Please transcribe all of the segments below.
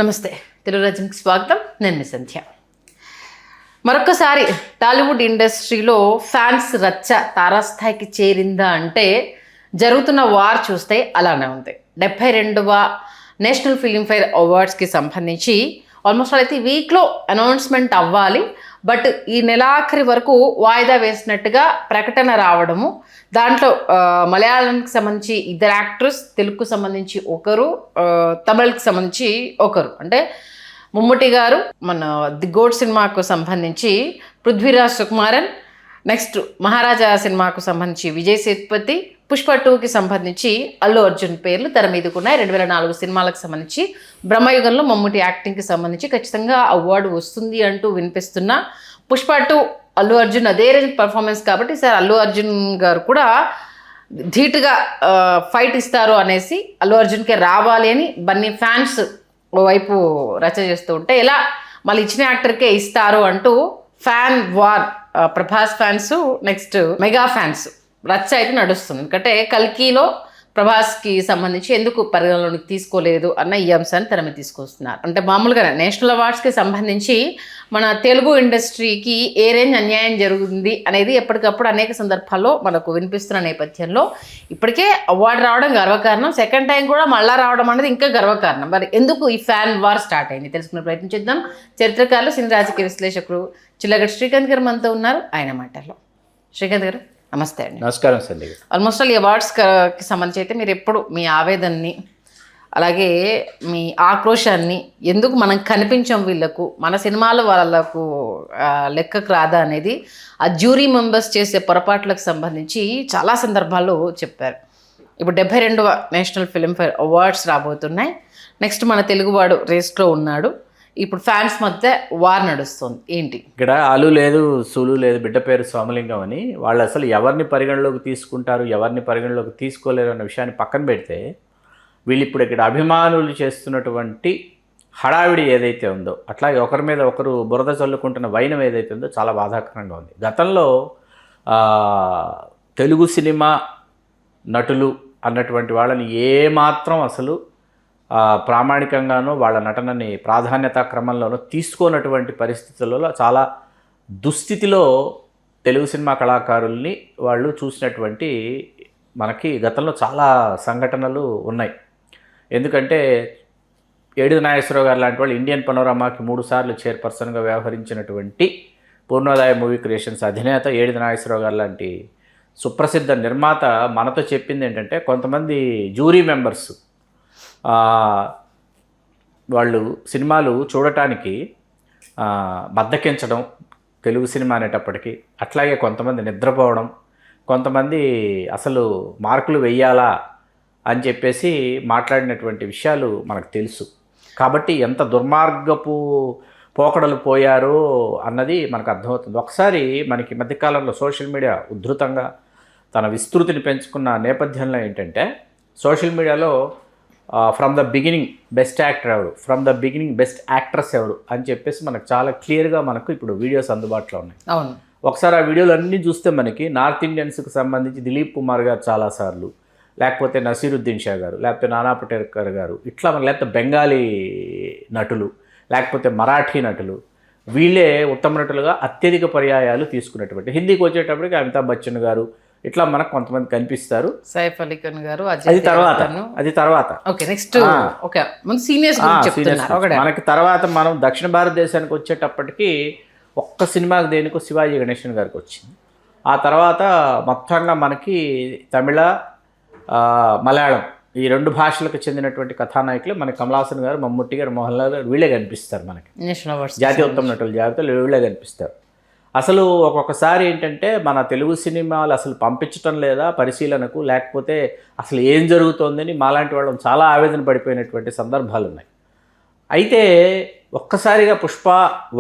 నమస్తే తెలుగు రాజ్యంకి స్వాగతం. నేను మీ సంధ్య. మరొకసారి టాలీవుడ్ ఇండస్ట్రీలో ఫ్యాన్స్ రచ్చ తారాస్థాయికి చేరిందా అంటే జరుగుతున్న వార్ చూస్తే అలానే ఉంది. 72వ నేషనల్ ఫిలింఫేర్ అవార్డ్స్కి సంబంధించి ఆల్మోస్ట్ అయితే వీక్లో అనౌన్స్మెంట్ అవ్వాలి. బట్ ఈ నెలాఖరి వరకు వాయిదా వేసినట్టుగా ప్రకటన రావడము, దాంట్లో మలయాళంకి సంబంధించి 2 యాక్టర్స్, తెలుగుకు సంబంధించి ఒకరు, తమిళకి సంబంధించి ఒకరు, అంటే మమ్ముటి గారు మన ది గోడ్ సినిమాకు సంబంధించి పృథ్వీరాజ్ సుకుమారన్, నెక్స్ట్ మహారాజా సినిమాకు సంబంధించి విజయ్ సేతుపతి, పుష్ప 2కి సంబంధించి అల్లు అర్జున్ పేర్లు తెర మీదకున్నాయి. 2004 సినిమాలకు సంబంధించి బ్రహ్మయుగంలో మమ్ముటి యాక్టింగ్కి సంబంధించి ఖచ్చితంగా అవార్డు వస్తుంది అంటూ వినిపిస్తున్న పుష్ప 2 అల్లు అర్జున్ అదే రేంజ్ పర్ఫార్మెన్స్ కాబట్టి సార్ అల్లు అర్జున్ గారు కూడా ధీటుగా ఫైట్ ఇస్తారు అనేసి అల్లు అర్జున్కే రావాలి అని బన్నీ ఫ్యాన్స్ ఓవైపు రచ చేస్తూ ఉంటే, ఎలా మళ్ళీ ఇచ్చిన యాక్టర్కే ఇస్తారు అంటూ fan war, Prabhas fans next mega fans రచ్చ అయితే నడుస్తుంది. ఎందుకంటే కల్కిలో ప్రభాస్కి సంబంధించి ఎందుకు పరిగణలోనికి తీసుకోలేదు అన్న ఈ అంశాన్ని తెర మీద తీసుకొస్తున్నారు. అంటే మామూలుగా నేషనల్ అవార్డ్స్కి సంబంధించి మన తెలుగు ఇండస్ట్రీకి ఏ రేంజ్ అన్యాయం జరుగుతుంది అనేది ఎప్పటికప్పుడు అనేక సందర్భాల్లో మనకు వినిపిస్తున్న నేపథ్యంలో ఇప్పటికే అవార్డు రావడం గర్వకారణం, సెకండ్ టైం కూడా మళ్ళా రావడం అనేది ఇంకా గర్వకారణం. మరి ఎందుకు ఈ ఫ్యాన్ వార్ స్టార్ట్ అయింది తెలుసుకునే ప్రయత్నం చేద్దాం. చరిత్రకారులు, సినీ రాజకీయ విశ్లేషకులు చిల్లగడ్డ శ్రీకాంత్ గారు మనతో ఉన్నారు. ఆయన మాటల్లో. శ్రీకాంత్ గారు నమస్తే అండి. నమస్కారం సంధ్య. ఆల్మోస్ట్ ఆల్ ఈ అవార్డ్స్కి సంబంధించి అయితే మీరు ఎప్పుడు మీ ఆవేదనని, అలాగే మీ ఆక్రోశాన్ని, ఎందుకు మనం కనిపించాం వీళ్ళకు, మన సినిమాలు వాళ్ళకు లెక్కకు రాదా అనేది ఆ జ్యూరీ మెంబర్స్ చేసే పొరపాట్లకు సంబంధించి చాలా సందర్భాల్లో చెప్పారు. ఇప్పుడు 72వ నేషనల్ ఫిలింఫేర్ అవార్డ్స్ రాబోతున్నాయి. నెక్స్ట్ మన తెలుగువాడు రేస్లో ఉన్నాడు. ఇప్పుడు ఫ్యాన్స్ మధ్య వార్ నడుస్తుంది. ఏంటి ఇక్కడ ఆలు లేదు, సూలు లేదు, బిడ్డ పేరు సోమలింగం అని వాళ్ళు అసలు ఎవరిని పరిగణలోకి తీసుకుంటారు, ఎవరిని పరిగణలోకి తీసుకోలేరు అన్న విషయాన్ని పక్కన పెడితే, వీళ్ళు ఇప్పుడు ఇక్కడ అభిమానులు చేస్తున్నటువంటి హడావిడి ఏదైతే ఉందో, అట్లాగే ఒకరి మీద ఒకరు బురద చల్లుకుంటున్న వైనం ఏదైతే ఉందో చాలా బాధాకరంగా ఉంది. గతంలో తెలుగు సినిమా నటులు అన్నటువంటి వాళ్ళని ఏమాత్రం అసలు ప్రామాణికంగానూ వాళ్ళ నటనని ప్రాధాన్యత క్రమంలోనూ తీసుకోనటువంటి పరిస్థితులలో చాలా దుస్థితిలో తెలుగు సినిమా కళాకారుల్ని వాళ్ళు చూసినటువంటి మనకి గతంలో చాలా సంఘటనలు ఉన్నాయి. ఎందుకంటే ఏడిది నాగేశ్వరరావు గారు లాంటి వాళ్ళు ఇండియన్ పనోరమాకి 3 సార్లు చైర్పర్సన్గా వ్యవహరించినటువంటి పూర్ణోదయ మూవీ క్రియేషన్స్ అధినేత ఏడిది నాగేశ్వరరావు గారు లాంటి సుప్రసిద్ధ నిర్మాత మనతో చెప్పింది ఏంటంటే, కొంతమంది జ్యూరీ మెంబర్స్ వాళ్ళు సినిమాలు చూడటానికి బద్దకించడం తెలుగు సినిమా అనేటప్పటికీ, అట్లాగే కొంతమంది నిద్రపోవడం, కొంతమంది అసలు మార్కులు వెయ్యాలా అని చెప్పేసి మాట్లాడినటువంటి విషయాలు మనకు తెలుసు. కాబట్టి ఎంత దుర్మార్గపు పోకడలు పోయారో అన్నది మనకు అర్థమవుతుంది. ఒకసారి మనకి మధ్యకాలంలో సోషల్ మీడియా ఉధృతంగా తన విస్తృతిని పెంచుకున్న నేపథ్యంలో ఏంటంటే, సోషల్ మీడియాలో from the beginning best actor ఎవరు, from the beginning best actress ఎవరు అని చెప్పేసి మనకు చాలా క్లియర్గా మనకు ఇప్పుడు వీడియోస్ అందుబాటులో ఉన్నాయి. అవును, ఒకసారి ఆ వీడియోలు అన్నీ చూస్తే మనకి నార్త్ ఇండియన్స్కి సంబంధించి దిలీప్ కుమార్ గారు చాలాసార్లు, లేకపోతే నసీరుద్దీన్ షా గారు, లేకపోతే నానా పటేకర్ గారు, ఇట్లా లేకపోతే బెంగాలీ నటులు, లేకపోతే మరాఠీ నటులు, వీళ్ళే ఉత్తమ నటులుగా అత్యధిక పర్యాయాలు తీసుకున్నటువంటి. హిందీకి వచ్చేటప్పటికి అమితాబ్ బచ్చన్ గారు, ఇట్లా మనకు కొంతమంది కనిపిస్తారు. సైఫ్ అలీ ఖాన్ గారు, అది తర్వాత ఓకే నెక్స్ట్ ఓకే ముందు సీనియర్స్ మనకి తర్వాత మనం దక్షిణ భారతదేశానికి వచ్చేటప్పటికి ఒక్క సినిమాకి దేనికో శివాజీ గణేశన్ గారికి వచ్చింది. ఆ తర్వాత మొత్తంగా మనకి తమిళ, మలయాళం ఈ 2 భాషలకు చెందినటువంటి కథానాయకులు మనకి కమల్ హాసన్ గారు, మమ్ముట్టి గారు, మోహన్ లాల్ గారు, వీళ్ళే కనిపిస్తారు. మనకి జాతీయ ఉత్తమ నటుల జాబితాలో వీళ్ళే కనిపిస్తారు. అసలు ఒక్కొక్కసారి ఏంటంటే మన తెలుగు సినిమాలు అసలు పంపించటం లేదా పరిశీలనకు, లేకపోతే అసలు ఏం జరుగుతోందని మాలాంటి వాళ్ళం చాలా ఆవేదన పడిపోయినటువంటి సందర్భాలు ఉన్నాయి. అయితే ఒక్కసారిగా పుష్ప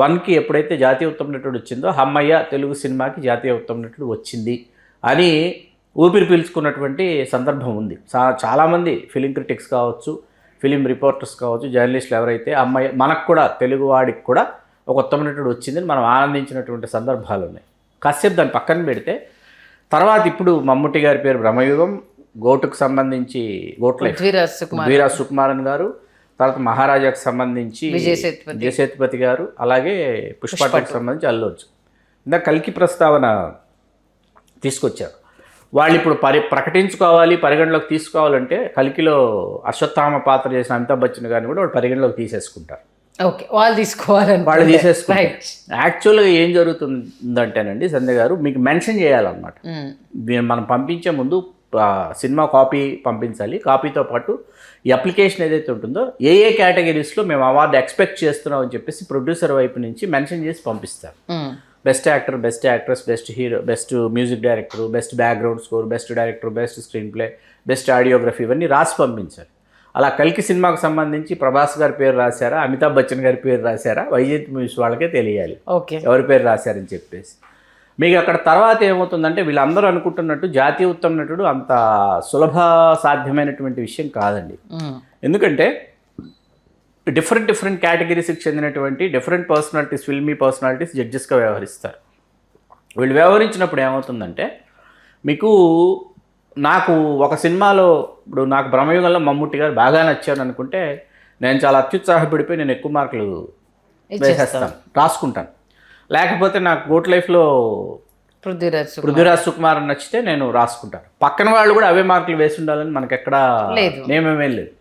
1కి ఎప్పుడైతే జాతీయ ఉత్తమ నటుడు వచ్చిందో, హమ్మయ్య తెలుగు సినిమాకి జాతీయ ఉత్తమ నటుడు వచ్చింది అని ఊపిరి పీల్చుకున్నటువంటి సందర్భం ఉంది. చాలామంది ఫిలిం క్రిటిక్స్ కావచ్చు, ఫిలిం రిపోర్టర్స్ కావచ్చు, జర్నలిస్టులు ఎవరైతే అమ్మాయి మనకు కూడా తెలుగువాడికి కూడా ఒక ఉత్తమ నటుడు వచ్చిందని మనం ఆనందించినటువంటి సందర్భాలు ఉన్నాయి. కాసేపు దాన్ని పక్కన పెడితే తర్వాత ఇప్పుడు మమ్ముట్టి గారి పేరు బ్రహ్మయుగం, గోటుకు సంబంధించి గోట్ల వీరాజ్ సుకుమారన్ గారు, తర్వాత మహారాజాకు సంబంధించి విజయ్ సేతుపతి గారు, అలాగే పుష్పకి సంబంధించి అల్లు అర్జున్. ఇందాక కల్కి ప్రస్తావన తీసుకొచ్చారు. వాళ్ళు ఇప్పుడు ప్రకటించుకోవాలి, పరిగణలోకి తీసుకోవాలంటే కల్కిలో అశ్వత్థామ పాత్ర చేసిన అమితాబ్ బచ్చన్ గారిని కూడా వాళ్ళు పరిగణలోకి తీసేసుకుంటారు. ఓకే, వాళ్ళు తీసుకోవాలని వాళ్ళు తీసేసుకుంటారు. యాక్చువల్గా ఏం జరుగుతుందంటేనండి సంధ్య గారు, మీకు మెన్షన్ చేయాలన్నమాట. మనం పంపించే ముందు సినిమా కాపీ పంపించాలి. కాపీతో పాటు ఈ అప్లికేషన్ ఏదైతే ఉంటుందో ఏ కేటగిరీస్లో మేము అవార్డు ఎక్స్పెక్ట్ చేస్తున్నాం అని చెప్పేసి ప్రొడ్యూసర్ వైపు నుంచి మెన్షన్ చేసి పంపిస్తారు. Best actor, best actress, best hero, best music director, best background score, best director, best screen play, best audiography, ఇవన్నీ రాసి పంపించారు. అలా కల్కి సినిమాకు సంబంధించి ప్రభాస్ గారి పేరు రాశారా, అమితాబ్ బచ్చన్ గారి పేరు రాశారా, వైజయంతి మూవీస్ వాళ్ళకే తెలియాలి ఎవరి పేరు రాశారని చెప్పేసి. మీకు అక్కడ తర్వాత ఏమవుతుందంటే వీళ్ళందరూ అనుకుంటున్నట్టు జాతీయ ఉత్తమ నటుడు అంత సులభ సాధ్యమైనటువంటి విషయం కాదండి. ఎందుకంటే డిఫరెంట్ కేటగిరీస్కి చెందినటువంటి డిఫరెంట్ పర్సనాలిటీస్, ఫిల్మీ పర్సనాలిటీస్ జడ్జెస్గా వ్యవహరిస్తారు. వీళ్ళు వ్యవహరించినప్పుడు ఏమవుతుందంటే మీకు నాకు ఒక సినిమాలో ఇప్పుడు నాకు బ్రహ్మయుగంలో మమ్ముట్టి గారు బాగా నచ్చారు అనుకుంటే నేను చాలా అత్యుత్సాహపడిపోయి నేను ఎక్కువ మార్కులు వేసేస్తాను, రాసుకుంటాను. లేకపోతే నాకు గోట్ లైఫ్లో పృథ్వీరాజ్ సుకుమార్ నచ్చితే నేను రాసుకుంటాను. పక్కన వాళ్ళు కూడా అవే మార్కులు వేసి ఉండాలని మనకి ఎక్కడ నియమమేం లేదు.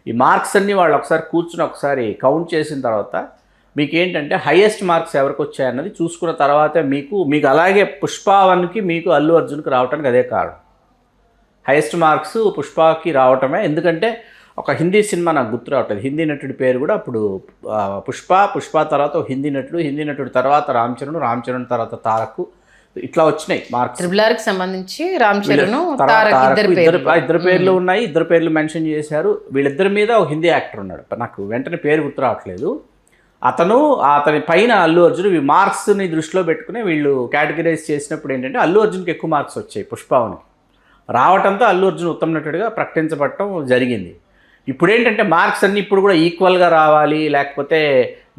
ఈ మార్క్స్ అన్నీ వాళ్ళు ఒకసారి కూర్చుని ఒకసారి కౌంట్ చేసిన తర్వాత మీకు ఏంటంటే హైయెస్ట్ మార్క్స్ ఎవరికి వచ్చాయన్నది చూసుకున్న తర్వాతే మీకు అలాగే పుష్ప1కి మీకు అల్లు అర్జున్కి రావడానికి అదే కారణం. హైయెస్ట్ మార్క్స్ పుష్పకి రావటమే. ఎందుకంటే ఒక హిందీ సినిమా నాకు గుర్తు రావట్లేదు, హిందీ నటుడి పేరు కూడా అప్పుడు పుష్ప తర్వాత హిందీ నటుడు తర్వాత రామ్ చరణ్ తర్వాత తారక్, ఇట్లా వచ్చినాయి మార్క్స్. కి సంబంధించి రామ్ చరణ్ ఇద్దరు పేర్లు ఉన్నాయి, ఇద్దరు పేర్లు మెన్షన్ చేశారు. వీళ్ళిద్దరి మీద ఒక హిందీ యాక్టర్ ఉన్నాడు, నాకు వెంటనే పేరు గుర్తు రావట్లేదు. అతని పైన అల్లు అర్జున్. ఈ మార్క్స్ని దృష్టిలో పెట్టుకుని వీళ్ళు కేటగిరైజ్ చేసినప్పుడు ఏంటంటే అల్లు అర్జున్కి ఎక్కువ మార్క్స్ వచ్చాయి పుష్పకి. రావటంతో అల్లు అర్జున్ ఉత్తమ నటుడిగా ప్రకటించబడటం జరిగింది. ఇప్పుడు ఏంటంటే మార్క్స్ అన్నీ ఇప్పుడు కూడా ఈక్వల్గా రావాలి, లేకపోతే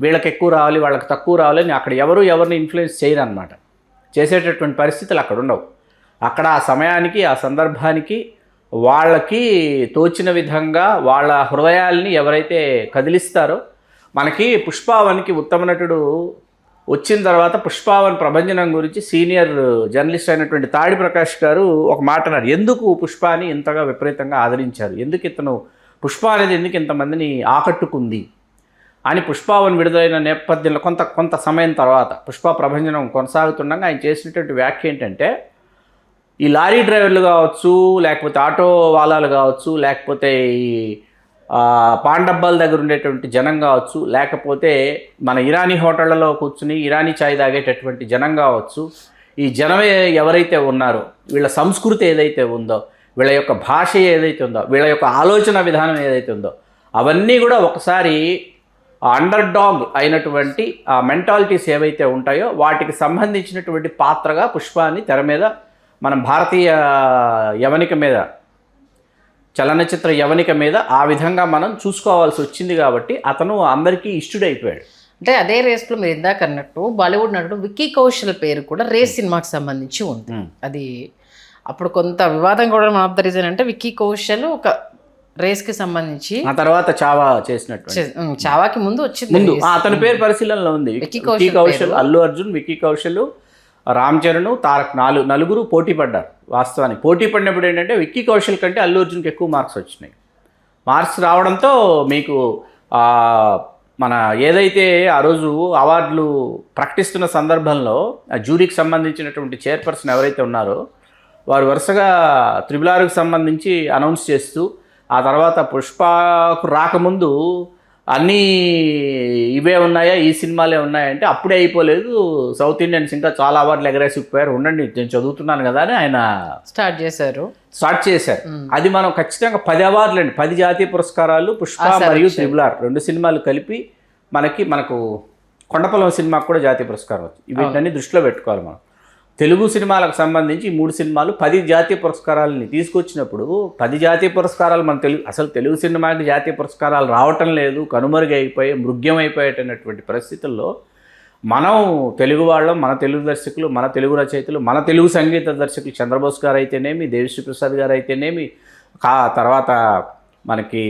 వీళ్ళకి ఎక్కువ రావాలి వాళ్ళకి తక్కువ రావాలి అని అక్కడ ఎవరిని ఇన్ఫ్లుయెన్స్ చేయరు అనమాట. చేసేటటువంటి పరిస్థితులు అక్కడ ఉండవు. అక్కడ ఆ సమయానికి ఆ సందర్భానికి వాళ్ళకి తోచిన విధంగా వాళ్ళ హృదయాల్ని ఎవరైతే కదిలిస్తారో, మనకి పుష్ప1కి ఉత్తమ నటుడు వచ్చిన తర్వాత పుష్ప1 ప్రభంజనం గురించి సీనియర్ జర్నలిస్ట్ అయినటువంటి తాడి ప్రకాష్ గారు ఒక మాట అన్నారు. ఎందుకు పుష్పని ఇంతగా విపరీతంగా ఆదరించారు, ఎందుకు ఇతను పుష్ప అనేది ఎందుకు ఇంతమందిని ఆకట్టుకుంది అని పుష్ప1 విడుదలైన నేపథ్యంలో కొంత సమయం తర్వాత పుష్ప ప్రభంజనం కొనసాగుతుండగా ఆయన చేసినటువంటి వ్యాఖ్య ఏంటంటే, ఈ లారీ డ్రైవర్లు కావచ్చు, లేకపోతే ఆటో వాలాలు కావచ్చు, లేకపోతే ఈ పాండబ్బాల దగ్గర ఉండేటువంటి జనం కావచ్చు, లేకపోతే మన ఇరానీ హోటళ్లలో కూర్చుని ఇరానీ ఛాయ్ తాగేటటువంటి జనం కావచ్చు, ఈ జనమే ఎవరైతే ఉన్నారో వీళ్ళ సంస్కృతి ఏదైతే ఉందో, వీళ్ళ యొక్క భాష ఏదైతే ఉందో, వీళ్ళ యొక్క ఆలోచన విధానం ఏదైతే ఉందో, అవన్నీ కూడా ఒకసారి అండర్ డాగ్ అయినటువంటి ఆ మెంటాలిటీస్ ఏవైతే ఉంటాయో వాటికి సంబంధించినటువంటి పాత్రగా పుష్పాన్ని తెర మీద మనం భారతీయ యవనిక మీద, చలనచిత్ర యవనిక మీద ఆ విధంగా మనం చూసుకోవాల్సి వచ్చింది. కాబట్టి అతను అందరికీ ఇష్టడైపోయాడు. అంటే అదే రేస్లో మీరు ఇందాక అన్నట్టు బాలీవుడ్ నటుడు విక్కీ కౌశల్ పేరు కూడా రేస్ సినిమాకి సంబంధించి ఉంది. అది అప్పుడు కొంత వివాదం కూడా వన్ ఆఫ్ ద రీజన్ అంటే విక్కీ కౌశల్ ఒక రేస్కి సంబంధించి ఆ తర్వాత చావా చేసినట్టు, చావాకి ముందు వచ్చింది, అతని పేరు పరిశీలనలో ఉంది. విక్కీ కౌశల్, అల్లు అర్జున్, విక్కీ కౌశల్, రామ్ చరణ్, తారక్ నలుగురు పోటీ పడ్డారు. వాస్తవానికి పోటీ పడినప్పుడు ఏంటంటే విక్కీ కౌశల్ కంటే అల్లు అర్జున్కి ఎక్కువ మార్క్స్ వచ్చినాయి. మార్క్స్ రావడంతో మీకు మన ఏదైతే ఆ రోజు అవార్డులు ప్రకటిస్తున్న సందర్భంలో ఆ జ్యూరీకి సంబంధించినటువంటి చైర్పర్సన్ ఎవరైతే ఉన్నారో వారు వరుసగా RRRకి సంబంధించి అనౌన్స్ చేస్తూ, ఆ తర్వాత పుష్పకు రాకముందు అన్నీ ఇవే ఉన్నాయా, ఈ సినిమాలే ఉన్నాయంటే అప్పుడే అయిపోలేదు, సౌత్ ఇండియన్స్ ఇంకా చాలా అవార్డులు ఎగరేసిపోయారు, ఉండండి నేను చదువుతున్నాను కదా అని ఆయన స్టార్ట్ చేశారు. అది మనం ఖచ్చితంగా 10 అవార్డులు అండి, 10 జాతీయ పురస్కారాలు పుష్ప మరియు RRR 2 సినిమాలు కలిపి మనకు కొండపొలం సినిమాకు కూడా జాతీయ పురస్కారం వచ్చింది. వీటిని దృష్టిలో పెట్టుకోవాలి. మనం తెలుగు సినిమాలకు సంబంధించి 3 సినిమాలు 10 జాతీయ పురస్కారాలని తీసుకొచ్చినప్పుడు 10 జాతీయ పురస్కారాలు మన తెలుగు సినిమాకి జాతీయ పురస్కారాలు రావటం లేదు, కనుమరుగైపోయి మృగ్యమైపోయేటటువంటి పరిస్థితుల్లో మనం తెలుగు వాళ్ళం, మన తెలుగు దర్శకులు, మన తెలుగు రచయితలు, మన తెలుగు సంగీత దర్శకులు చంద్రబోస్ గారు అయితేనేమి, దేవిశ్రీ ప్రసాద్ గారు అయితేనేమి, తర్వాత మనకి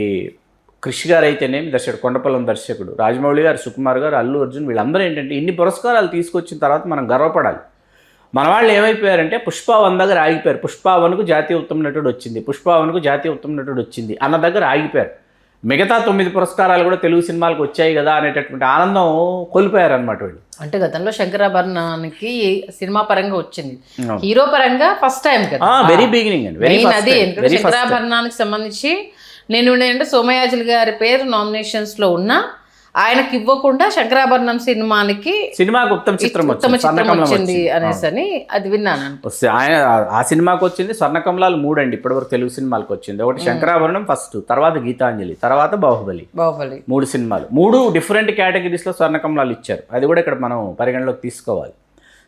కృషి గారు అయితేనేమి దర్శకుడు, కొండపల్లం దర్శకుడు, రాజమౌళి గారు, సుకుమార్ గారు, అల్లు అర్జున్, వీళ్ళందరూ ఏంటంటే ఇన్ని పురస్కారాలు తీసుకొచ్చిన తర్వాత మనం గర్వపడాలి. మన వాళ్ళు ఏమైపోయారంటే పుష్ప 1 దగ్గర ఆగిపోయారు. పుష్ప 1కు జాతీయ ఉత్తమ నటుడు వచ్చింది, పుష్ప 1కు జాతీయ ఉత్తమ నటుడు వచ్చింది అన్న దగ్గర ఆగిపోయారు. మిగతా 9 పురస్కారాలు కూడా తెలుగు సినిమాలకు వచ్చాయి కదా అనేటటువంటి ఆనందం కోల్పోయారనమాట వీళ్ళు. అంటే గతంలో శంకరాభరణానికి సినిమా పరంగా వచ్చింది, హీరో పరంగా ఫస్ట్ టైం కదా, వెరీ బిగినింగ్ అండి, వెరీ అది ఎందుకంటే శంకరాభరణానికి సంబంధించి నేను అంటే సోమయాజులు గారి పేరు నామినేషన్స్ లో ఉన్నా ఆయనకి ఇవ్వకుండా శంకరాభరణం సినిమాకు ఉత్తమ చిత్రం వచ్చింది అనేసి అని అది విన్నాను. ఆయన ఆ సినిమాకి వచ్చింది స్వర్ణకమలాలు 3 అండి ఇప్పటివరకు తెలుగు సినిమాలకు వచ్చింది. ఒకటి శంకరాభరణం ఫస్ట్, తర్వాత గీతాంజలి, తర్వాత బాహుబలి 3 సినిమాలు, 3 డిఫరెంట్ కేటగిరీస్లో స్వర్ణకమలాలు ఇచ్చారు. అది కూడా ఇక్కడ మనం పరిగణలోకి తీసుకోవాలి.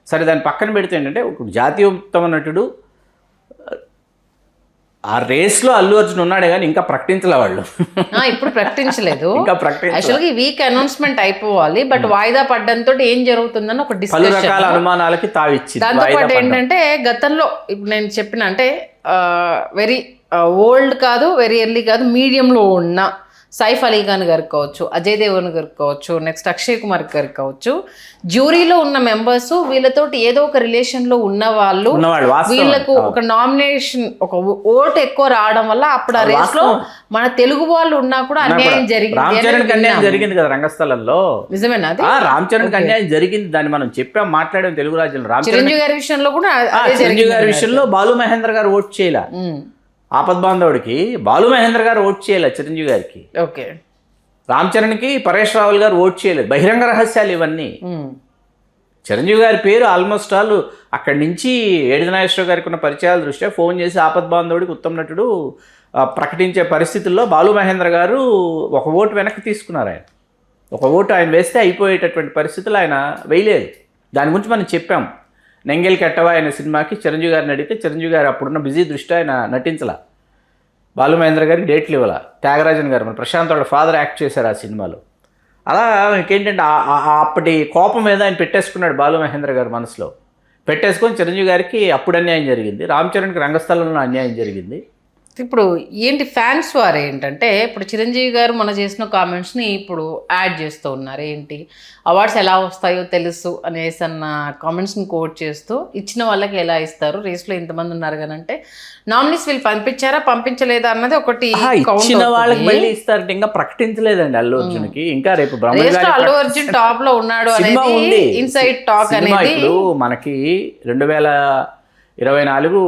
సరే, దాన్ని పక్కన పెడితే ఏంటంటే జాతీయ ఉత్తమ నటుడు ఆ రేస్లో అల్లు అర్జున్ ఉన్నాడే కానీ ఇంకా ప్రకటించలే వాళ్ళు, ఇప్పుడు ప్రకటించలేదు. ఇంకా యాక్చువల్గా ఈ వీక్ అనౌన్స్మెంట్ అయిపోవాలి, బట్ వాయిదా పడ్డంతో ఏం జరుగుతుందని ఒక పలు రకాల అనుమానాలకి తావిచ్చింది. దాంతోపాటు ఏంటంటే గతంలో ఇప్పుడు నేను చెప్పిన అంటే వెరీ ఓల్డ్ కాదు, వెరీ ఎర్లీ కాదు, మీడియంలో ఉన్న సైఫ్ అలీ ఖాన్ గారికి కావచ్చు, అజయ్ దేవగన్ గారికి కావచ్చు, నెక్స్ట్ అక్షయ్ కుమార్ గారికి కావచ్చు, జ్యూరీలో ఉన్న మెంబర్స్ వీళ్ళతోటి ఏదో ఒక రిలేషన్ లో ఉన్న వాళ్ళు, వీళ్ళకు ఒక నామినేషన్ ఒక ఓటు ఎక్కువ రావడం వల్ల అప్పుడు ఆ రేస్ లో మన తెలుగు వాళ్ళు ఉన్నా కూడా అన్యాయం జరిగింది కదా రంగస్థలంలో. నిజమేనా? అది రామ్ చరణ్ కి అన్యాయం జరిగింది, దాన్ని మనం చెప్పాం, మాట్లాడాం తెలుగు రాజ్యంలో. చిరంజీవి గారి విషయంలో కూడా చిరంజీవి గారి విషయంలో బాలు మహేంద్ర గారు ఓట్ చేయలే, ఆపద్ బాంధవుడికి బాలు మహేంద్ర గారు ఓట్ చేయలేదు చిరంజీవి గారికి. ఓకే, రామ్ చరణ్కి పరేష్ రావుల్ గారు ఓట్ చేయలేదు. బహిరంగ రహస్యాలు ఇవన్నీ. చిరంజీవి గారి పేరు ఆల్మోస్ట్ ఆల్ అక్కడి నుంచి ఏడిది నాగేశ్వరరావు గారికి ఉన్న పరిచయాల దృష్ట్యా ఫోన్ చేసి ఆపద్ బాంధవుడికి ఉత్తమ నటుడు ప్రకటించే పరిస్థితుల్లో బాలు మహేంద్ర గారు ఒక ఓటు వెనక్కి తీసుకున్నారు. ఆయన ఒక ఓటు ఆయన వేస్తే అయిపోయేటటువంటి పరిస్థితులు ఆయన వేయలేదు. దాని గురించి మనం చెప్పాం. నెంగెల్ కెట్టవా అనే సినిమాకి చిరంజీవి గారిని అడిగితే చిరంజీవి గారు అప్పుడున్న బిజీ దృష్ట్యా ఆయన నటించలా, బాలు మహేంద్ర గారికి డేట్లు ఇవ్వాల. త్యాగరాజన్ గారు మన ప్రశాంత్ వాళ్ళ ఫాదర్ యాక్ట్ చేశారు ఆ సినిమాలో. అలా ఇంకేంటంటే అప్పటి కోపం మీద ఆయన పెట్టేసుకున్నాడు బాలు మహేంద్ర గారు మనసులో. పెట్టేసుకొని చిరంజీవి గారికి అప్పుడు అన్యాయం జరిగింది, రామ్ చరణ్కి రంగస్థలంలో అన్యాయం జరిగింది. ఇప్పుడు ఏంటి ఫ్యాన్స్ వారు ఏంటంటే ఇప్పుడు చిరంజీవి గారు మన చేసిన కామెంట్స్ని ఇప్పుడు యాడ్ చేస్తూ ఉన్నారు. ఏంటి అవార్డ్స్ ఎలా వస్తాయో తెలుసు అనేసి అన్న కామెంట్స్ని కోట్ చేస్తూ ఇచ్చిన వాళ్ళకి ఎలా ఇస్తారు, రేస్లో ఇంతమంది ఉన్నారు కానీ అంటే నామినీస్ వీళ్ళు పంపించారా పంపించలేదా అన్నది ఒకటి. ఇచ్చిన వాళ్ళకి మళ్ళీ ఇస్తారంటే ఇంకా ప్రకటించలేదండి అల్లు అర్జున్కి. ఇంకా రేపు అల్లు అర్జున్ టాప్ లో ఉన్నాడు అనేది ఇన్సైడ్ టాక్ అనేది. ఇప్పుడు మనకి 2024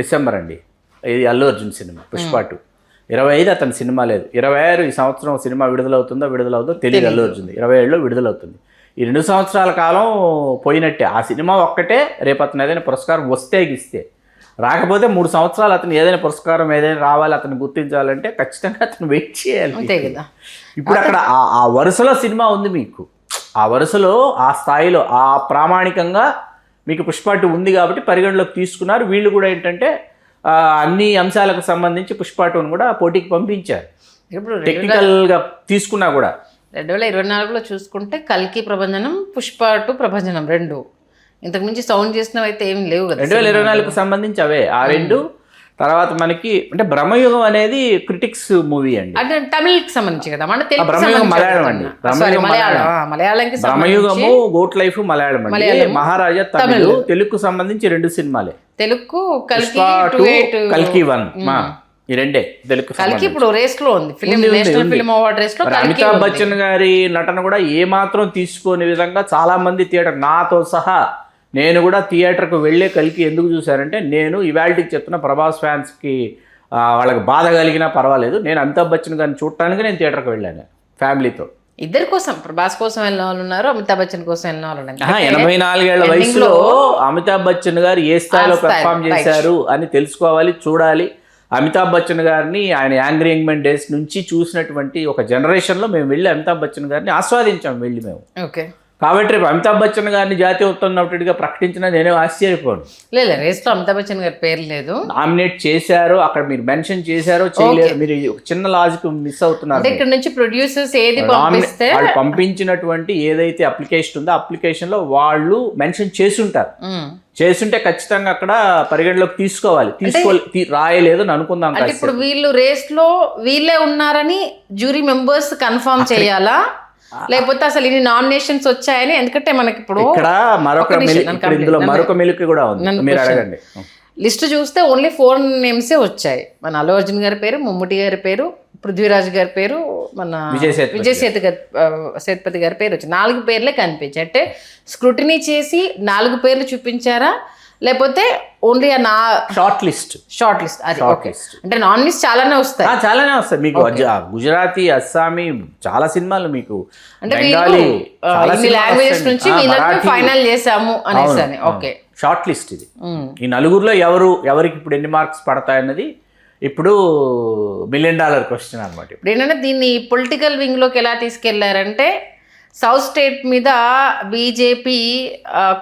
డిసెంబర్ అండి, ఇది అల్లు అర్జున్ సినిమా పుష్ప 2. 25 అతని సినిమా లేదు. 26 ఈ సంవత్సరం సినిమా విడుదలవుతుందో తెలియదు. అల్లు అర్జున్ 27లో విడుదలవుతుంది. ఈ 2 సంవత్సరాల కాలం పోయినట్టే. ఆ సినిమా ఒక్కటే రేపు అతను ఏదైనా పురస్కారం వస్తే ఇస్తే, రాకపోతే 3 సంవత్సరాలు అతను ఏదైనా పురస్కారం ఏదైనా రావాలి, అతను గుర్తించాలంటే ఖచ్చితంగా అతను వెయిట్ చేయాలి. ఇప్పుడు అక్కడ ఆ వరుసలో సినిమా ఉంది మీకు, ఆ వరుసలో ఆ స్థాయిలో ఆ ప్రామాణికంగా మీకు పుష్ప 2 ఉంది కాబట్టి పరిగణలోకి తీసుకున్నారు. వీళ్ళు కూడా ఏంటంటే అన్ని అంశాలకు సంబంధించి పుష్ప 2ను కూడా పోటీకి పంపించారు. ఇప్పుడు టెక్నికల్గా తీసుకున్నా కూడా 2024లో చూసుకుంటే కల్కి ప్రభంజనం, పుష్ప 2 ప్రభంజనం 2 ఇంతకుమించి సౌండ్ చేసినవి అయితే ఏమి లేవు కదా. 2024కు సంబంధించి అవే ఆ 2. తర్వాత మనకి అంటే బ్రహ్మయుగం అనేది క్రిటిక్స్ మూవీ అండి, అంటే తమిళకి సంబంధించి కదా. మన బ్రహ్మయుగం మలయాళం అండి, మలయాళంకి బ్రహ్మయుగము గోట్ లైఫ్ మలయాళం అండి, మహారాజా తమిళ్. తెలుగుకు సంబంధించి 2 సినిమాలే, తెలుగు కల్కి 1 ఈ 2 తెలుగు. కల్కి ఇప్పుడు రేస్ లో ఉంది, నేషనల్ ఫిల్మ్ అవార్డ్ రేస్ లో. అమితాబ్ బచ్చన్ గారి నటన కూడా ఏ మాత్రం తీసుకోని విధంగా చాలా మంది థియేటర్, నాతో సహా నేను కూడా థియేటర్కు వెళ్ళే కల్కి ఎందుకు చూశానంటే, నేను ఇవాళకి చెప్తున్న ప్రభాస్ ఫ్యాన్స్కి వాళ్ళకి బాధ కలిగినా పర్వాలేదు, నేను అమితాబ్ బచ్చన్ గారిని చూడటానికి నేను థియేటర్కి వెళ్ళాను ఫ్యామిలీతో. ఇద్దరి కోసం, ప్రభాస్ కోసం వెళ్ళిన వాళ్ళు ఉన్నారు, అమితాబ్ బచ్చన్ కోసం వెళ్ళిన వాళ్ళు ఉన్నారు. 84 ఏళ్ల వయసులో అమితాబ్ బచ్చన్ గారు ఏ స్థాయిలో పెర్ఫామ్ చేశారు అని తెలుసుకోవాలి, చూడాలి. అమితాబ్ బచ్చన్ గారిని ఆయన యాంగ్రీ యంగ్మెన్ డేస్ నుంచి చూసినటువంటి ఒక జనరేషన్లో మేము వెళ్ళి అమితాబ్ బచ్చన్ గారిని ఆస్వాదించాము వెళ్ళి మేము. ఓకే, కాబట్టి రేపు అమితాబ్ బచ్చన్ గారిని జాతీయ ఉత్తమ నటుడిగా ప్రకటించినా నేనే ఆశ్చర్యపోను. లేదు రేస్లో అమితాబ్ బచ్చన్ గారి పేరు లేదు. నామినేట్ చేశారు, అక్కడ మీరు మెన్షన్ చేశారో చేయలేదు, మీరు ఒక చిన్న లాజిక్ మిస్ అవుతున్నారు. అంటే ఇక్కడ నుంచి ప్రొడ్యూసర్స్ ఏది పంపిస్తే వాళ్ళు పంపించినటువంటి ఏదైతే అప్లికేషన్ ఉందో అప్లికేషన్ లో వాళ్ళు మెన్షన్ చేసుంటారు. చేస్తుంటే ఖచ్చితంగా అక్కడ పరిగణలోకి తీసుకోవాలి. రాయలేదు అని అనుకుందాం. అంటే ఇప్పుడు వీళ్ళు రేస్ లో వీళ్ళే ఉన్నారని జ్యూరీ మెంబర్స్ కన్ఫర్మ్ చేయాలా, లేకపోతే అసలు ఇన్ని నామినేషన్స్ వచ్చాయని? ఎందుకంటే మనకి ఇప్పుడు ఇక్కడ మరొక మెలిక కూడా ఉంది, మీరు అడగండి. లిస్ట్ చూస్తే ఓన్లీ 4 నేమ్సే వచ్చాయి. మన అల్లు అర్జున్ గారి పేరు, మమ్ముటి గారి పేరు, పృథ్వీరాజ్ గారి పేరు, మన విజయ్ సేతుపతి గారి పేరు వచ్చి 4 పేర్లే కనిపించాయి. అంటే స్క్రూటినీ చేసి 4 పేర్లు చూపించారా, లేకపోతే ఓన్లీ షార్ట్ లిస్ట్ అది అంటే నామినేస్ చాలానే వస్తాయి మీకు గుజరాతీ, అస్సామీ చాలా సినిమాలు మీకు అంటే లాంగ్వేజెస్ నుంచి ఫైనల్ చేసాము అనేసి. ఓకే, షార్ట్ లిస్ట్ ఇది. ఈ నలుగురిలో ఎవరికి ఇప్పుడు ఎన్ని మార్క్స్ పడతాయన్నది ఇప్పుడు $1 మిలియన్ క్వశ్చన్ అనమాట. ఇప్పుడు ఏంటంటే దీన్ని పొలిటికల్ వింగ్ లోకి ఎలా తీసుకెళ్లారంటే, సౌత్ స్టేట్ మీద బీజేపీ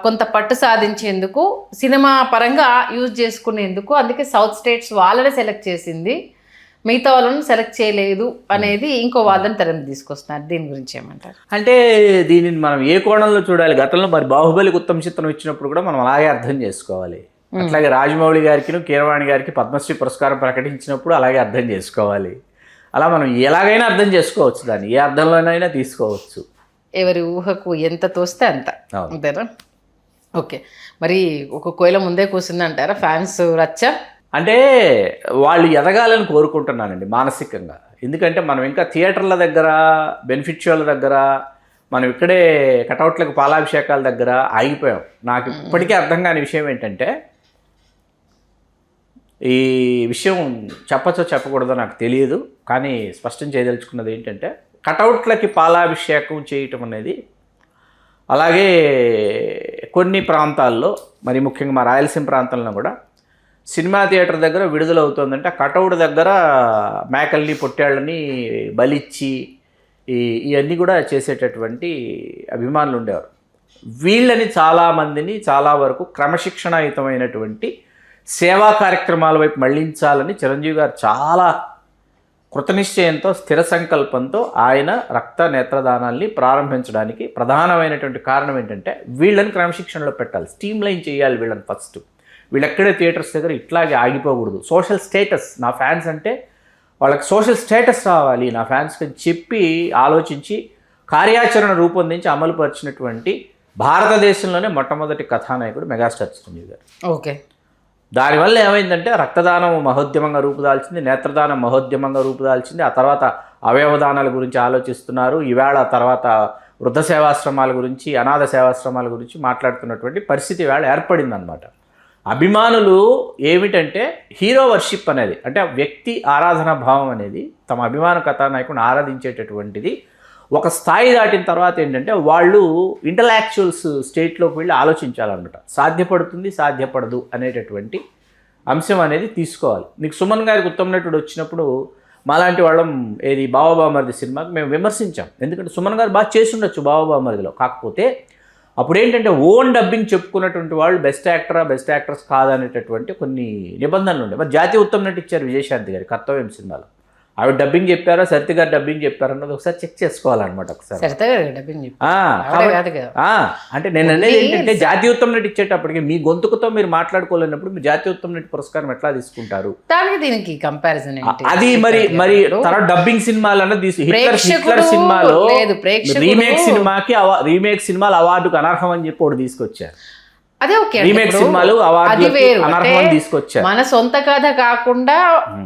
కొంత పట్టు సాధించేందుకు సినిమా పరంగా యూజ్ చేసుకునేందుకు, అందుకే సౌత్ స్టేట్స్ వాళ్ళనే సెలెక్ట్ చేసింది, మిగతా వాళ్ళని సెలెక్ట్ చేయలేదు అనేది ఇంకో వాళ్ళని తెర తీసుకొస్తున్నారు. దీని గురించి ఏమంటారు? అంటే దీనిని మనం ఏ కోణంలో చూడాలి? గతంలో మరి బాహుబలికి ఉత్తమ చిత్రం ఇచ్చినప్పుడు కూడా మనం అలాగే అర్థం చేసుకోవాలి. అట్లాగే రాజమౌళి గారికి, కీరవాణి గారికి పద్మశ్రీ పురస్కారం ప్రకటించినప్పుడు అలాగే అర్థం చేసుకోవాలి. అలా మనం ఎలాగైనా అర్థం చేసుకోవచ్చు, దాన్ని ఏ అర్థంలోనైనా తీసుకోవచ్చు. ఎవరి ఊహకు ఎంత తోస్తే అంత, అంతేనా? ఓకే, మరి ఒక కోయిల ముందే కూర్చుందంటారా ఫ్యాన్స్ రచ్చ? అంటే వాళ్ళు ఎదగాలని కోరుకుంటున్నానండి మానసికంగా. ఎందుకంటే మనం ఇంకా థియేటర్ల దగ్గర, బెనిఫిట్ షోల దగ్గర, మనం ఇక్కడే కటౌట్లకు పాలాభిషేకాల దగ్గర ఆగిపోయాం. నాకు ఇప్పటికీ అర్థం కాని విషయం ఏంటంటే, ఈ విషయం చెప్పచ్చో చెప్పకూడదో నాకు తెలియదు, కానీ స్పష్టం చేయదలుచుకున్నది ఏంటంటే, కటౌట్లకి పాలాభిషేకం చేయటం అనేది, అలాగే కొన్ని ప్రాంతాల్లో, మరి ముఖ్యంగా మా రాయలసీమ ప్రాంతంలో కూడా సినిమా థియేటర్ దగ్గర విడుదలవుతుందంటే ఆ కటౌట్ దగ్గర మేకల్ని, పొట్టేళ్ళని బలిచ్చి ఇవన్నీ కూడా చేసేటటువంటి అభిమానులు ఉండేవారు. వీళ్ళని చాలామందిని చాలా వరకు క్రమశిక్షణాయుతమైనటువంటి సేవా కార్యక్రమాల వైపు మళ్లించాలని చిరంజీవి గారు చాలా కృతనిశ్చయంతో, స్థిర సంకల్పంతో ఆయన రక్త నేత్రదానాల్ని ప్రారంభించడానికి ప్రధానమైనటువంటి కారణం ఏంటంటే, వీళ్ళని క్రమశిక్షణలో పెట్టాలి, స్ట్రీమ్ లైన్ చేయాలి వీళ్ళని. ఫస్ట్ వీళ్ళు ఎక్కడే థియేటర్స్ దగ్గర ఇట్లాగే ఆగిపోకూడదు. సోషల్ స్టేటస్, నా ఫ్యాన్స్ అంటే వాళ్ళకి సోషల్ స్టేటస్ రావాలి, నా ఫ్యాన్స్కి చెప్పి ఆలోచించి కార్యాచరణ రూపొందించి అమలుపరిచినటువంటి భారతదేశంలోనే మొట్టమొదటి కథానాయకుడు మెగాస్టార్ చిరంజీవి గారు. ఓకే, దానివల్ల ఏమైందంటే రక్తదానం మహోద్యమంగా రూపుదాల్చింది, నేత్రదానం మహోద్యమంగా రూపుదాల్చింది. ఆ తర్వాత అవయవదానాల గురించి ఆలోచిస్తున్నారు. ఈవేళ తర్వాత వృద్ధ సేవాశ్రమాల గురించి, అనాథ సేవాశ్రమాల గురించి మాట్లాడుతున్నటువంటి పరిస్థితి ఈవేళ ఏర్పడిందనమాట. అభిమానులు ఏమిటంటే హీరో వర్షిప్ అనేది, అంటే వ్యక్తి ఆరాధనా భావం అనేది, తమ అభిమాన కథానాయకుని ఆరాధించేటటువంటిది ఒక స్థాయి దాటిన తర్వాత ఏంటంటే వాళ్ళు ఇంటలెక్చువల్స్ స్టేట్లోకి వెళ్ళి ఆలోచించాలన్నమాట. సాధ్యపడుతుంది, సాధ్యపడదు అనేటటువంటి అంశం అనేది తీసుకోవాలి. నీకు సుమన్ గారికి ఉత్తమ నటుడు వచ్చినప్పుడు మాలాంటి వాళ్ళం ఏది బావబామరిది సినిమాకి మేము విమర్శించాం. ఎందుకంటే సుమన్ గారు బాగా చేస్తుండొచ్చు బావబామరిదిలో, కాకపోతే అప్పుడు ఏంటంటే ఓన్ డబ్బింగ్ చెప్పుకున్నటువంటి వాళ్ళు బెస్ట్ యాక్టరా, బెస్ట్ యాక్టర్స్ కాదనేటటువంటి కొన్ని నిబంధనలు ఉండే. మరి జాతీయ ఉత్తమ నటి ఇచ్చారు విజయశాంతి గారి కర్తవ్యం సినిమాలో. ఆవిడ డబ్బింగ్ చెప్పారా, సరిత గారు డబ్బింగ్ చెప్పారు అన్నది ఒకసారి చెక్ చేసుకోవాలన్నమాట. ఒకసారి అంటే నేను అనేది ఏంటంటే, జాతీయ ఉత్తమ నటి ఇచ్చేటప్పటికి మీ గొంతుకుతో మీరు మాట్లాడుకోలేనప్పుడు మీరు జాతీయ ఉత్తమ నటి పురస్కారం ఎట్లా తీసుకుంటారు? దీనికి కంపారిజన్ అది మరి తర్వాత డబ్బింగ్ సినిమాలు అన్నది హిట్లర్ సినిమాలో రీమేక్ సినిమాలు అవార్డుకు అనర్హం అని చెప్పి ఒకటి తీసుకొచ్చారు. అదే ఓకే, రీమేక్ సినిమాలు అవార్డు అనర్హం తీసుకొచ్చారు. మన సొంత కథ కాకుండా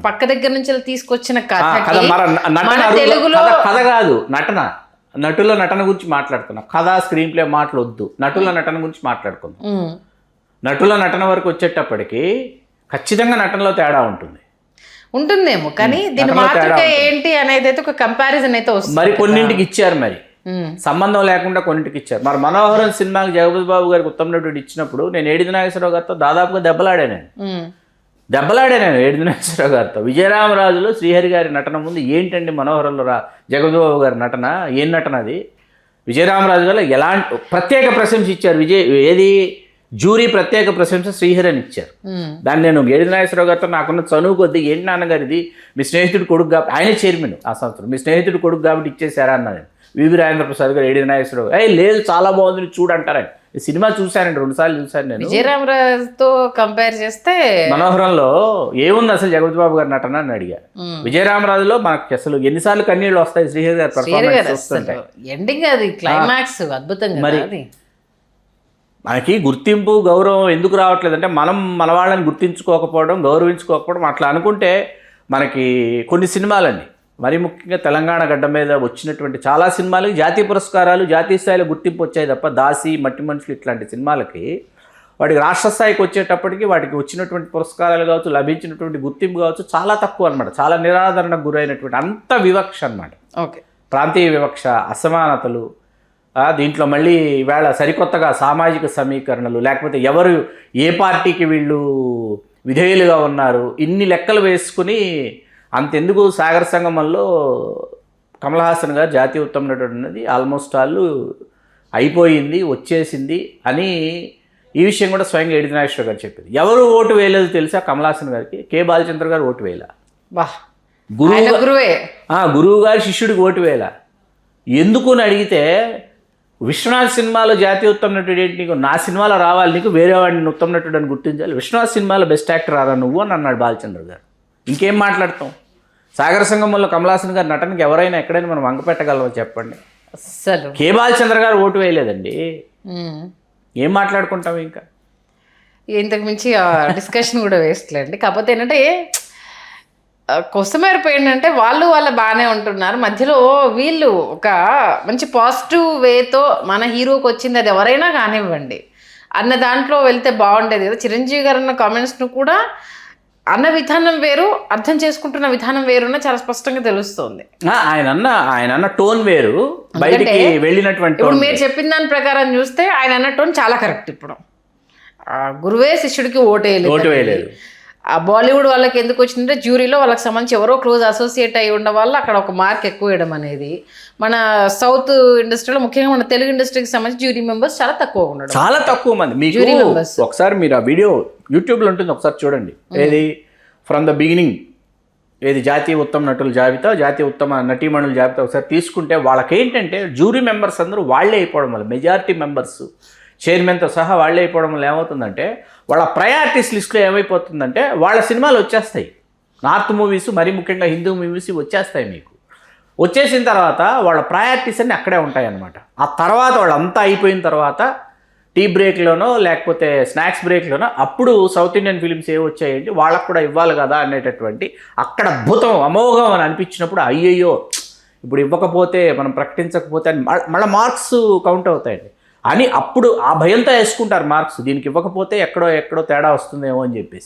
పక్క దగ్గర నుంచి తీసుకొచ్చిన కథ కాదు, నటుల నటన గురించి మాట్లాడుతున్నా. కథ, స్క్రీన్ ప్లే మాటలు వద్దు, నటుల నటన గురించి మాట్లాడుకుందాం. నటుల నటన వరకు వచ్చేటప్పటికి ఖచ్చితంగా నటనలో తేడా ఉంటుందేమో, కానీ దీని మాతృక ఏంటి అనేది అయితే ఒక కంపారిజన్ అయితే వస్తుంది. మరి కొన్నింటికి ఇచ్చారు, మరి సంబంధం లేకుండా కొన్నింటికి ఇచ్చారు. మరి మనోహరం సినిమాకి జగపతి బాబు గారికి ఉత్తమ నటుడు ఇచ్చినప్పుడు నేను ఏడిది నాగేశ్వరరావు గారితో దాదాపుగా దెబ్బలాడాను ఏడిది నాగేశ్వరరావు గారితో. విజయరామరాజులో శ్రీహరి గారి నటన ముందు ఏంటండి మనోహరంలో జగపతి బాబు గారి నటన, ఏం నటన అది? విజయరామరాజు గారు ఎలాంటి ప్రత్యేక ప్రశంస ఇచ్చారు. ఏది జ్యూరీ ప్రత్యేక ప్రశంస శ్రీహరిని ఇచ్చారు. దాన్ని నేను గేడి నాగేశ్వరరావు గారితో నాకున్న చనువు కొద్ది ఏంటి నాన్నగారు ఇది మీ స్నేహితుడు కొడుకు కాబట్టి ఆయనే చైర్మన్ ఆ సంస్థలో మీ స్నేహితుడు కొడుకు కాబట్టి ఇచ్చేసారా అన్నాను. వివి రాజేంద్ర ప్రసాద్ గారు ఏడి నాగేశ్వరరావు లేదు చాలా బాగుంది చూడంటారని సినిమా చూశానండి 2 సార్లు చూశాను నేను. విజయరామరాజుతో కంపేర్ చేస్తే మనోహరంలో ఏముంది అసలు జగపతి బాబు గారి నటన అని అడిగా. విజయరామరాజులో మనకి అసలు ఎన్నిసార్లు కన్నీళ్ళు వస్తాయి శ్రీహరి గారి పర్ఫార్మెన్స్ చూస్తుంటే. ఎండింగ్ అది క్లైమాక్స్ అద్భుతంగా మరి మనకి గుర్తింపు గౌరవం ఎందుకు రావట్లేదంటే మనం మన వాళ్ళని గుర్తించుకోకపోవడం గౌరవించుకోకపోవడం అట్లా అనుకుంటే మనకి కొన్ని సినిమాలండి మరి ముఖ్యంగా తెలంగాణ గడ్డ మీద వచ్చినటువంటి చాలా సినిమాలకి జాతీయ పురస్కారాలు జాతీయ స్థాయిలో గుర్తింపు వచ్చాయి తప్ప దాసి మట్టి మనుషులు ఇట్లాంటి సినిమాలకి వాటికి రాష్ట్ర స్థాయికి వచ్చేటప్పటికి వాటికి వచ్చినటువంటి పురస్కారాలు కావచ్చు లభించినటువంటి గుర్తింపు కావచ్చు చాలా తక్కువ అనమాట. చాలా నిరాదరణకు గురైనటువంటి అంత వివక్ష అనమాట. ఓకే ప్రాంతీయ వివక్ష అసమానతలు దీంట్లో మళ్ళీ ఈవేళ సరికొత్తగా సామాజిక సమీకరణలు లేకపోతే ఎవరు ఏ పార్టీకి వీళ్ళు విధేయులుగా ఉన్నారు ఇన్ని లెక్కలు వేసుకుని అంతెందుకు సాగర సంగమంలో కమల్ హాసన్ గారు జాతీయ ఉత్తమ నటుడు అన్నది ఆల్మోస్ట్ ఆల్ అయిపోయింది వచ్చేసింది అని ఈ విషయం కూడా స్వయంగా ఏడి నాగేశ్వర గారు చెప్పింది. ఎవరు ఓటు వేయలేదు తెలుసా కమల్ హాసన్ గారికి? కే బాలచంద్ర గారు ఓటు వేయాల. గురువు గారి శిష్యుడికి ఓటు వేయాల. ఎందుకు అని అడిగితే విశ్వనాథ్ సినిమాలో జాతీయ ఉత్తమ నటుడు ఏంటి నీకు నా సినిమాలో రావాలి నీకు వేరే వాడిని ఉత్తమ నటుడు అని గుర్తించాలి విశ్వనాథ్ సినిమాలో బెస్ట్ యాక్టర్ రారా నువ్వు అని అన్నాడు బాలచంద్ర గారు. ఇంకేం మాట్లాడతాం? సాగర సంగమంలో కమల్ హాసన్ గారి నటనకి ఎవరైనా ఎక్కడైనా మనం వంక పెట్టగలమో చెప్పండి. అసలు కే బాలచంద్ర గారు ఓటు వేయలేదండి. ఏం మాట్లాడుకుంటాం ఇంకా? ఇంతకు మించి డిస్కషన్ కూడా వేస్ట్లేండి. కాకపోతే ఏంటంటే కొసమేరిపోయిందంటే వాళ్ళు బాగానే ఉంటున్నారు మధ్యలో వీళ్ళు ఒక మంచి పాజిటివ్ వేతో మన హీరోకి వచ్చింది అది ఎవరైనా కానివ్వండి అన్న దాంట్లో వెళ్తే బాగుండేది కదా. చిరంజీవి గారు అన్న కామెంట్స్ను కూడా అన్న విధానం వేరు అర్థం చేసుకుంటున్న విధానం వేరున్న చాలా స్పష్టంగా తెలుస్తుంది. ఆయన అన్న టోన్ వేరు బయటికి వెళ్ళినటువంటి. ఇప్పుడు మీరు చెప్పిన దాని ప్రకారం చూస్తే ఆయన అన్న టోన్ చాలా కరెక్ట్. ఇప్పుడు గురువే శిష్యుడికి ఓటు వేయలేదు. ఆ బాలీవుడ్ వాళ్ళకి ఎందుకు వచ్చిందంటే జ్యూరీలో వాళ్ళకి సంబంధించి ఎవరో క్లోజ్ అసోసియేట్ అయి ఉండడం వల్ల అక్కడ ఒక మార్క్ ఎక్కువ వేయడం అనేది. మన సౌత్ ఇండస్ట్రీలో ముఖ్యంగా మన తెలుగు ఇండస్ట్రీకి సంబంధించి జ్యూరీ మెంబర్స్ చాలా తక్కువ ఉండడం. చాలా తక్కువ మంది. మీకు ఒకసారి మీరు ఆ వీడియో యూట్యూబ్లో ఉంటుంది ఒకసారి చూడండి. ఏది ఫ్రమ్ ద బిగినింగ్ ఏది జాతీయ ఉత్తమ నటుల జాబితా జాతీయ ఉత్తమ నటీమణుల జాబితా ఒకసారి తీసుకుంటే వాళ్ళకేంటంటే జ్యూరీ మెంబర్స్ అందరూ వాళ్ళే అయిపోవడం వల్ల మెజారిటీ మెంబర్స్ చైర్మన్తో సహా వాళ్ళే అయిపోవడం వల్ల ఏమవుతుందంటే వాళ్ళ ప్రయారిటీస్ లిస్ట్లో ఏమైపోతుందంటే వాళ్ళ సినిమాలు వచ్చేస్తాయి. నార్త్ మూవీస్ మరీ ముఖ్యంగా హిందూ మూవీస్ వచ్చేస్తాయి. మీకు వచ్చేసిన తర్వాత వాళ్ళ ప్రయారిటీస్ అన్నీ అక్కడే ఉంటాయి అన్నమాట. ఆ తర్వాత వాళ్ళంతా అయిపోయిన తర్వాత టీ బ్రేక్లోనో లేకపోతే స్నాక్స్ బ్రేక్లోనో అప్పుడు సౌత్ ఇండియన్ ఫిలిమ్స్ ఏ వచ్చాయంటే వాళ్ళకు కూడా ఇవ్వాలి కదా అనేటటువంటి అక్కడ అద్భుతం అమోఘం అని అనిపించినప్పుడు అయ్యయ్యో ఇప్పుడు ఇవ్వకపోతే మనం ప్రకటించకపోతే అని మళ్ళీ మార్క్స్ కౌంట్ అవుతాయండి అని అప్పుడు ఆ భయంతో వేసుకుంటారు మార్క్స్. దీనికి ఇవ్వకపోతే ఎక్కడో తేడా వస్తుందేమో అని చెప్పేసి.